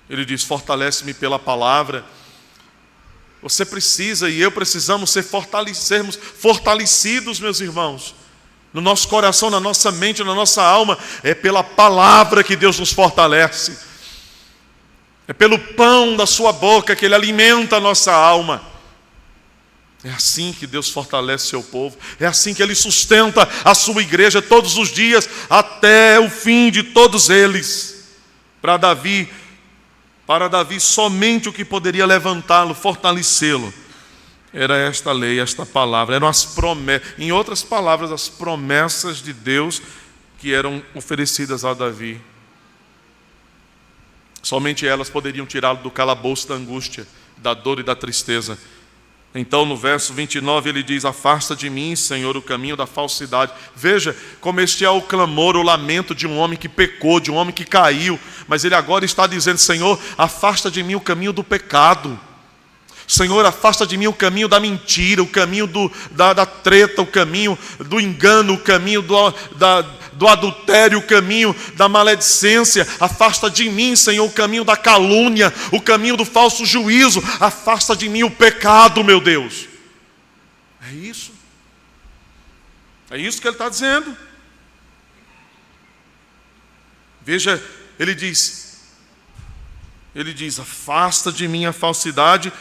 Ele diz: fortalece-me pela palavra. Você precisa e eu precisamos sermos fortalecidos, meus irmãos, no nosso coração, na nossa mente, na nossa alma. É pela palavra que Deus nos fortalece. É pelo pão da sua boca que Ele alimenta a nossa alma. É assim que Deus fortalece seu povo. É assim que Ele sustenta a sua igreja todos os dias, até o fim de todos eles. Para Davi, somente o que poderia levantá-lo, fortalecê-lo, era esta lei, esta palavra. Eram as promessas, em outras palavras, as promessas de Deus que eram oferecidas a Davi. Somente elas poderiam tirá-lo do calabouço da angústia, da dor e da tristeza. Então, no verso 29, ele diz: afasta de mim, Senhor, o caminho da falsidade. Veja como este é o clamor, o lamento de um homem que pecou, de um homem que caiu. Mas ele agora está dizendo: Senhor, afasta de mim o caminho do pecado. Senhor, afasta de mim o caminho da mentira, o caminho da treta, o caminho do engano, o caminho do adultério, o caminho da maledicência. Afasta de mim, Senhor, o caminho da calúnia, o caminho do falso juízo. Afasta de mim o pecado, meu Deus. É isso que ele está dizendo. Veja, ele diz, afasta de mim a falsidade,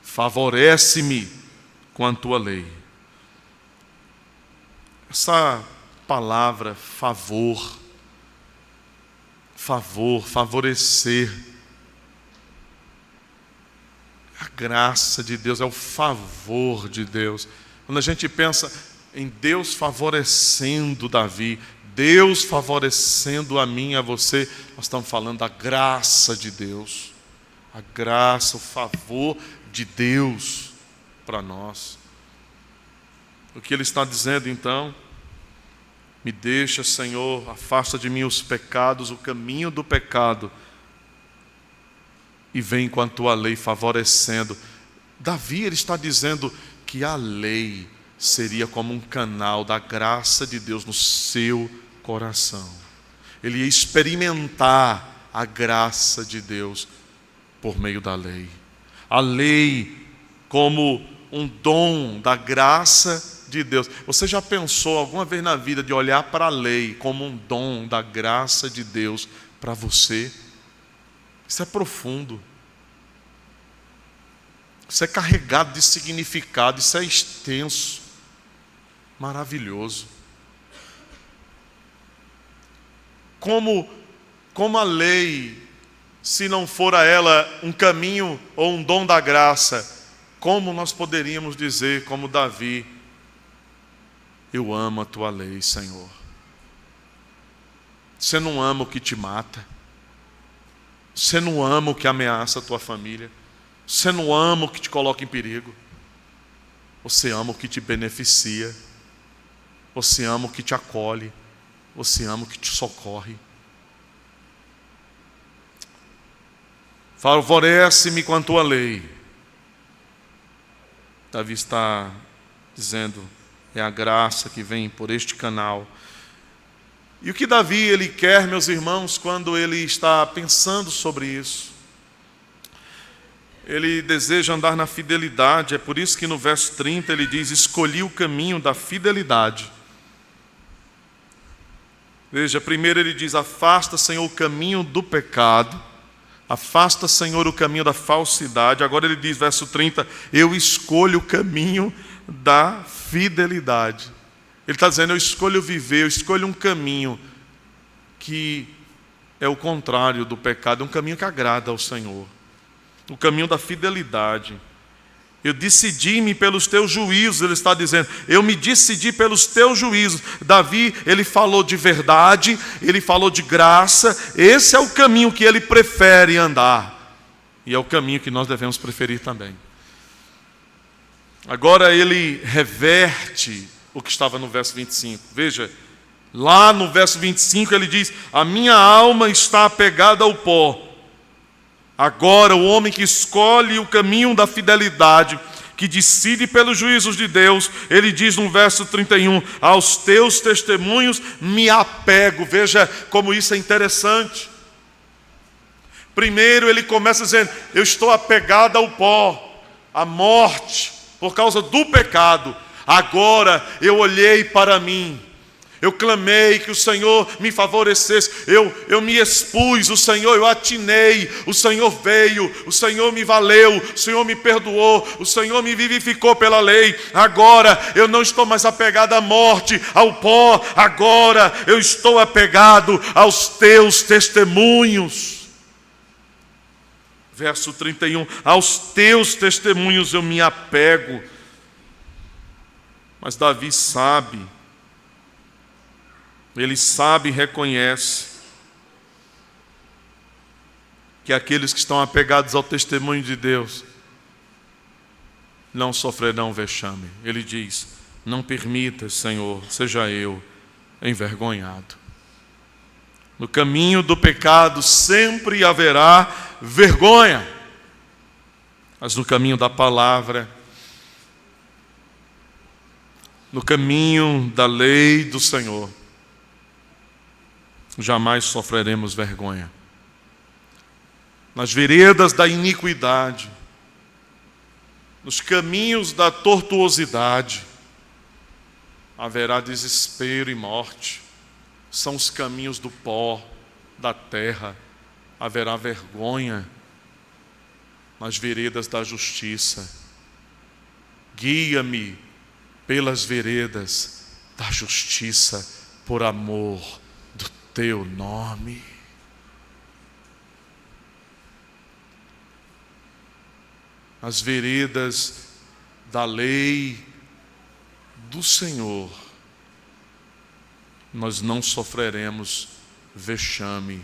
favorece-me com a tua lei. Essa palavra favorecer, a graça de Deus, é o favor de Deus. Quando a gente pensa em Deus favorecendo Davi, Deus favorecendo a mim e a você, nós estamos falando da graça de Deus, a graça, o favor de Deus para nós. O que ele está dizendo então? Me deixa, Senhor, afasta de mim os pecados, o caminho do pecado, e vem com a tua lei favorecendo. Davi, ele está dizendo que a lei seria como um canal da graça de Deus no seu coração. Ele ia experimentar a graça de Deus por meio da lei. A lei como um dom da graça de Deus. Você já pensou alguma vez na vida de olhar para a lei como um dom da graça de Deus para você? Isso é profundo. Isso é carregado de significado, isso é extenso, maravilhoso. Como a lei, se não for a ela um caminho ou um dom da graça, como nós poderíamos dizer, como Davi: eu amo a tua lei, Senhor. Você não ama o que te mata, você não ama o que ameaça a tua família, você não ama o que te coloca em perigo, você ama o que te beneficia, você ama o que te acolhe, você ama o que te socorre. Favorece-me com a tua lei. Davi está dizendo, é a graça que vem por este canal. E o que Davi ele quer, meus irmãos, quando ele está pensando sobre isso? Ele deseja andar na fidelidade. É por isso que no verso 30 ele diz: escolhi o caminho da fidelidade. Veja, primeiro ele diz: afasta, Senhor, o caminho do pecado. Afasta, Senhor, o caminho da falsidade. Agora ele diz, verso 30, eu escolho o caminho da fidelidade. Ele está dizendo, eu escolho viver, eu escolho um caminho que é o contrário do pecado, um caminho que agrada ao Senhor. O caminho da fidelidade. Eu decidi-me pelos teus juízos, ele está dizendo, eu me decidi pelos teus juízos. Davi, ele falou de verdade, ele falou de graça, esse é o caminho que ele prefere andar, e é o caminho que nós devemos preferir também. Agora ele reverte o que estava no verso 25, veja, lá no verso 25 ele diz, a minha alma está apegada ao pó. Agora, o homem que escolhe o caminho da fidelidade, que decide pelos juízos de Deus, ele diz no verso 31, aos teus testemunhos me apego. Veja como isso é interessante. Primeiro ele começa dizendo, eu estou apegado ao pó, à morte, por causa do pecado. Agora eu olhei para mim, Eu clamei que o Senhor me favorecesse, eu me expus, eu atinei, o Senhor veio, o Senhor me valeu, o Senhor me perdoou, o Senhor me vivificou pela lei. Agora eu não estou mais apegado à morte, ao pó, agora eu estou apegado aos teus testemunhos. Verso 31, aos teus testemunhos eu me apego. Mas Davi sabe, ele sabe e reconhece que aqueles que estão apegados ao testemunho de Deus não sofrerão vexame. Ele diz: não permita, Senhor, seja eu envergonhado. No caminho do pecado sempre haverá vergonha, mas no caminho da palavra, no caminho da lei do Senhor, jamais sofreremos vergonha. Nas veredas da iniquidade, nos caminhos da tortuosidade, haverá desespero e morte. São os caminhos do pó, da terra. Haverá vergonha. Nas veredas da justiça, guia-me pelas veredas da justiça, por amor do teu nome. As veredas da lei do Senhor, nós não sofreremos vexame.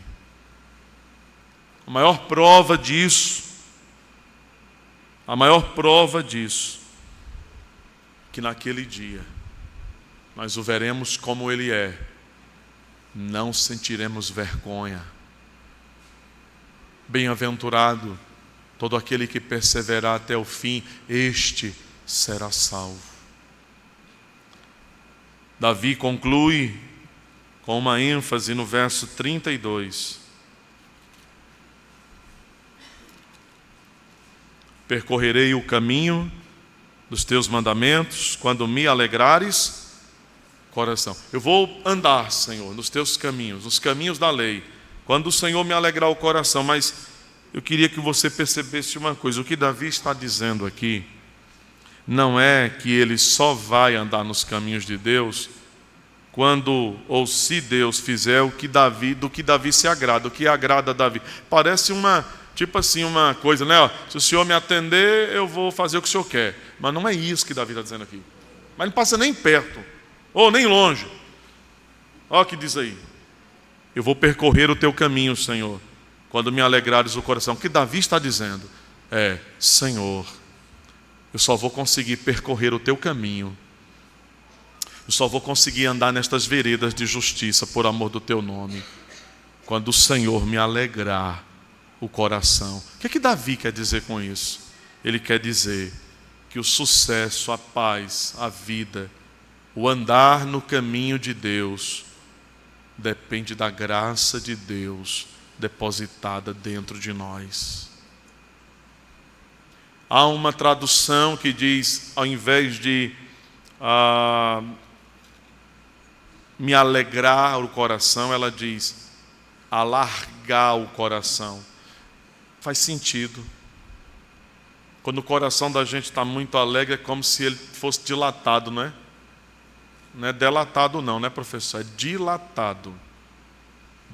A maior prova disso, que naquele dia nós o veremos como Ele é, não sentiremos vergonha. Bem-aventurado todo aquele que perseverar até o fim, este será salvo. Davi conclui com uma ênfase no verso 32. Percorrerei o caminho dos teus mandamentos, quando me alegrares coração. Eu vou andar, Senhor, nos teus caminhos, nos caminhos da lei, quando o Senhor me alegrar o coração. Mas eu queria que você percebesse uma coisa: o que Davi está dizendo aqui não é que ele só vai andar nos caminhos de Deus quando ou se Deus fizer do que Davi se agrada, o que agrada a Davi. Parece uma coisa, né? Se o Senhor me atender, eu vou fazer o que o Senhor quer. Mas não é isso que Davi está dizendo aqui. Mas não passa nem perto, ou nem longe. Olha o que diz aí: eu vou percorrer o teu caminho, Senhor, quando me alegrares o coração. O que Davi está dizendo é: Senhor, eu só vou conseguir percorrer o teu caminho, eu só vou conseguir andar nestas veredas de justiça por amor do teu nome, quando o Senhor me alegrar o coração. O que Davi quer dizer com isso? Ele quer dizer que o sucesso, a paz, a vida, o andar no caminho de Deus depende da graça de Deus depositada dentro de nós. Há uma tradução que diz, ao invés de me alegrar o coração, ela diz alargar o coração. Faz sentido. Quando o coração da gente está muito alegre, é como se ele fosse dilatado, não é? Não é delatado não, né, professor? É dilatado.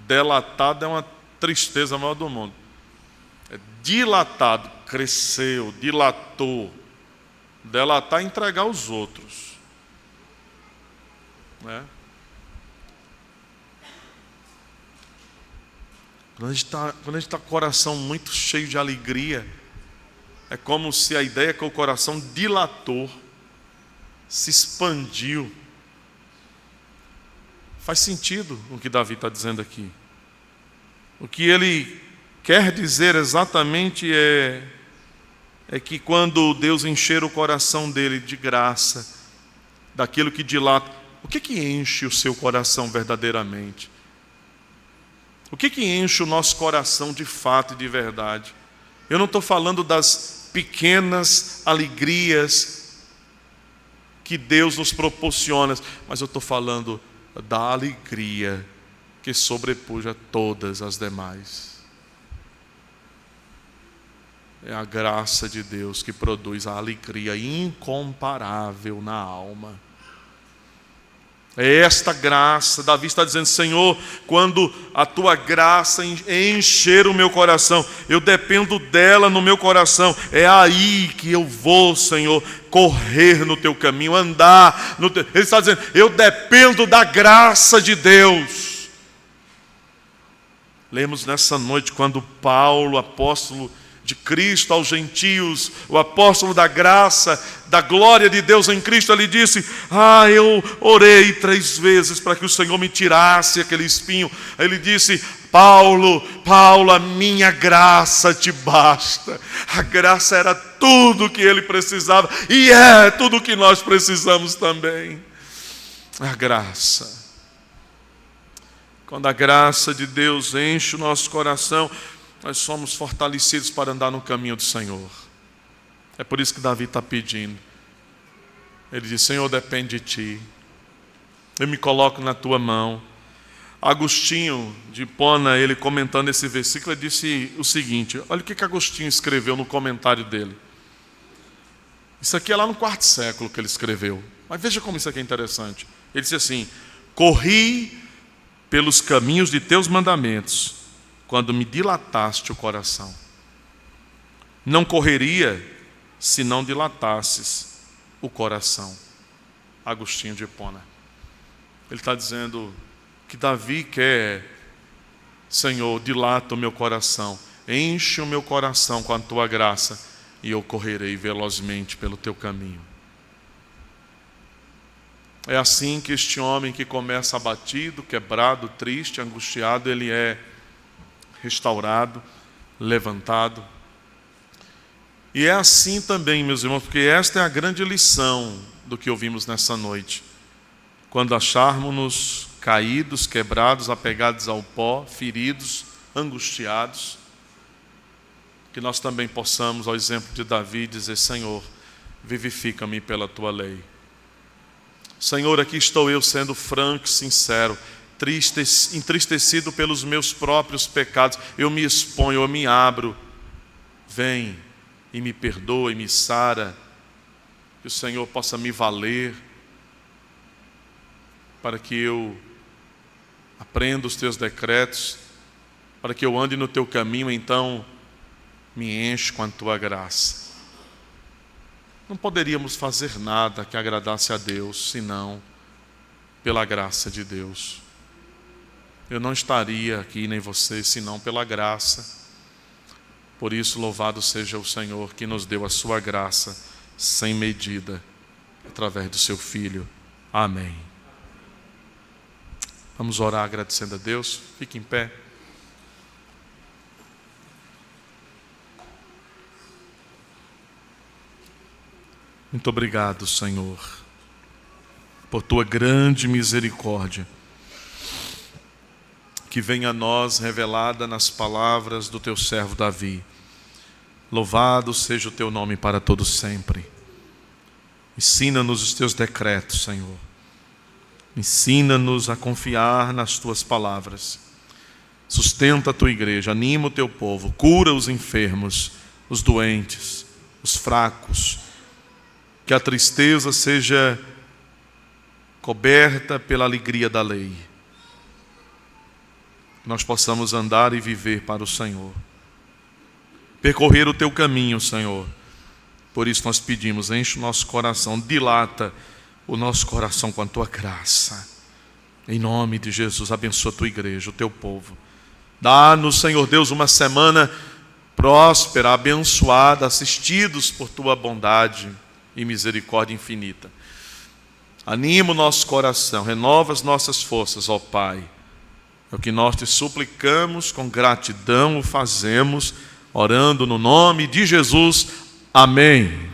Delatado é uma tristeza maior do mundo. É dilatado, cresceu, dilatou. Delatar é entregar aos outros, né? Quando a gente está com o coração muito cheio de alegria, é como se a ideia é que o coração dilatou, se expandiu. Faz sentido o que Davi está dizendo aqui. O que ele quer dizer exatamente é que quando Deus encher o coração dele de graça, daquilo que dilata, o que enche o seu coração verdadeiramente? O que enche o nosso coração de fato e de verdade? Eu não estou falando das pequenas alegrias que Deus nos proporciona, mas eu estou falando da alegria que sobrepuja todas as demais. É a graça de Deus que produz a alegria incomparável na alma. É esta graça, Davi está dizendo: Senhor, quando a tua graça encher o meu coração, eu dependo dela no meu coração, é aí que eu vou, Senhor, correr no teu caminho, andar no teu... Ele está dizendo: eu dependo da graça de Deus. Lemos nessa noite quando Paulo, apóstolo de Cristo aos gentios, o apóstolo da graça, da glória de Deus em Cristo, ele disse: eu orei 3 vezes para que o Senhor me tirasse aquele espinho. Ele disse: Paulo, a minha graça te basta. A graça era tudo que ele precisava, e é tudo que nós precisamos também. A graça. Quando a graça de Deus enche o nosso coração, nós somos fortalecidos para andar no caminho do Senhor. É por isso que Davi está pedindo. Ele diz: Senhor, depende de ti. Eu me coloco na tua mão. Agostinho de Hipona, ele comentando esse versículo, ele disse o seguinte: olha o que Agostinho escreveu no comentário dele. Isso aqui é lá no 4º século que ele escreveu. Mas veja como isso aqui é interessante. Ele disse assim: corri pelos caminhos de teus mandamentos, quando me dilataste o coração. Não correria se não dilatasses o coração. Agostinho de Hipona. Ele está dizendo que Davi quer: Senhor, dilata o meu coração, enche o meu coração com a tua graça, e eu correrei velozmente pelo teu caminho. É assim que este homem que começa abatido, quebrado, triste, angustiado, ele é restaurado, levantado. E é assim também, meus irmãos, porque esta é a grande lição do que ouvimos nessa noite. Quando acharmos-nos caídos, quebrados, apegados ao pó, feridos, angustiados, que nós também possamos, ao exemplo de Davi, dizer: Senhor, vivifica-me pela tua lei. Senhor, aqui estou eu sendo franco e sincero, triste, entristecido pelos meus próprios pecados. Eu me exponho, eu me abro. Vem e me perdoa e me sara. Que o Senhor possa me valer, para que eu aprenda os teus decretos, para que eu ande no teu caminho. Então me enche com a tua graça. Não poderíamos fazer nada que agradasse a Deus, senão pela graça de Deus. Eu não estaria aqui, nem você, senão pela graça. Por isso, louvado seja o Senhor, que nos deu a sua graça sem medida, através do seu Filho. Amém. Vamos orar agradecendo a Deus. Fique em pé. Muito obrigado, Senhor, por tua grande misericórdia, que vem a nós revelada nas palavras do teu servo Davi. Louvado seja o teu nome para todo sempre. Ensina-nos os teus decretos, Senhor. Ensina-nos a confiar nas tuas palavras. Sustenta a tua igreja, anima o teu povo, cura os enfermos, os doentes, os fracos. Que a tristeza seja coberta pela alegria da lei. Nós possamos andar e viver para o Senhor. Percorrer o teu caminho, Senhor. Por isso nós pedimos: enche o nosso coração, dilata o nosso coração com a tua graça. Em nome de Jesus, abençoa a tua igreja, o teu povo. Dá-nos, Senhor Deus, uma semana próspera, abençoada, assistidos por tua bondade e misericórdia infinita. Anima o nosso coração, renova as nossas forças, ó Pai. É o que nós te suplicamos, com gratidão o fazemos, orando no nome de Jesus. Amém.